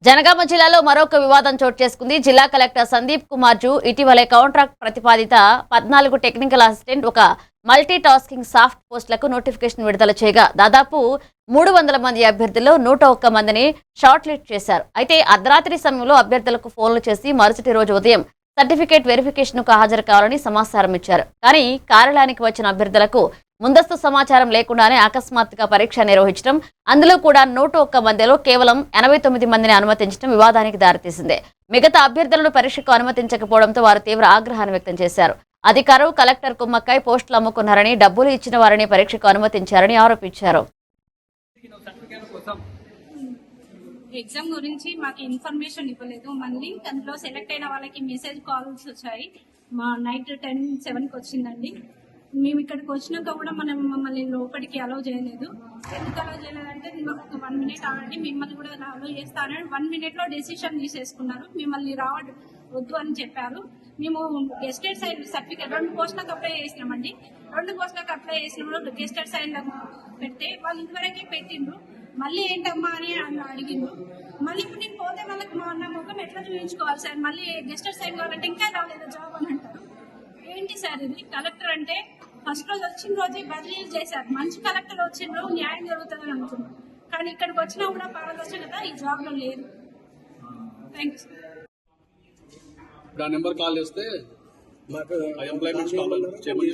జనగామ జిల్లాలో మరొక వివాదం చోటు చేసుకుంది. జిల్లా కలెక్టర్ సందీప్ కుమార్ జూ ఇటీవలే కాంట్రాక్ట్ ప్రతిపాదిత 14 టెక్నికల్ అసిస్టెంట్ ఒక మల్టీ టాస్కింగ్ సాఫ్ట్ పోస్టులకు నోటిఫికేషన్ విడుదల చేయగా దాదాపు 300 మంది అభ్యర్థుల్లో 101 మందిని షార్ట్ లిస్ట్ చేశారు. అయితే అర్ధరాత్రి సమయంలో అభ్యర్థులకు ఫోన్లు చేసి మరుసటి రోజు ఉదయం సర్టిఫికేట్ వెరిఫికేషన్ కు హాజరు కావాలని సమాచారం ఇచ్చారు. కానీ కార్యాలయానికి వచ్చిన అభ్యర్థులకు ముందస్తు సమాచారం లేకుండానే అకస్మాత్తుగా పరీక్ష నిర్వహించడం, అందులో కూడా 101 మందిలో కేవలం 89 మందిని అనుమతించడం వివాదానికి దారితీసింది. మిగతా అభ్యర్థులను పరీక్షకు అనుమతించకపోవడంతో వారు తీవ్ర ఆగ్రహాన్ని వ్యక్తం చేశారు. అధికారులు కలెక్టర్ కుమ్మక్కై పోస్టులు అమ్ముకున్నారని, డబ్బులు ఇచ్చిన వారిని పరీక్షకు అనుమతించారని ఆరోపించారు. ఎగ్జామ్ గురించి మాకు ఇన్ఫర్మేషన్ ఇవ్వలేదు. మళ్ళీ అందులో సెలెక్ట్ అయిన వాళ్ళకి మెసేజ్ కాల్స్ వచ్చాయి. మా నైట్ 10-7కి వచ్చిందండి. మేము ఇక్కడికి వచ్చినాక కూడా మమ్మల్ని లోపలికి అలౌ చేయలేదు. ఎందుకు అలౌ చేయలేదంటే ఒక 1 మినిట్ ఆగండి, మిమ్మల్ని కూడా అలౌ చేస్తానని 1 మినిట్లో డెసిషన్ తీసేసుకున్నారు. మిమ్మల్ని వద్దు అని చెప్పారు. మేము గెస్టెడ్ సైడ్ సర్టిఫికేట్ 2 పోస్టులకు అప్లై చేసినామండి. 2 పోస్టులకు అప్లై చేసినప్పుడు గెస్టెడ్ సైడ్ పెడితే వాళ్ళు ఇంతవరకే పెట్టిండ్రు. మళ్ళీ ఏంటమ్మా అని అడిగిండ్రు. మళ్ళీ ఇప్పుడు నేను పోతే వాళ్ళకి నా ముఖం ఎట్లా చూపించుకోవాలి సార్, మళ్ళీ గెస్టెడ్ సైడ్ కావాలంటే ఇంకా రాలేదు జాబ్ అని అంటారు. ఏంటి సార్ ఇది? కలెక్టర్ అంటే ఫస్ట్ రోజు వచ్చిన రోజే బదిలీ చేశారు. మంచి కలెక్టర్ వచ్చిండ్రు, న్యాయం జరుగుతుందని అనుకున్నాం. కానీ ఇక్కడికి వచ్చినా కూడా పారదర్శకత ఈ జాబ్ లో లేదు. Thank you. నెంబర్ కాల్ చేస్తే ఎంప్లాయ్మెంట్ చేయమని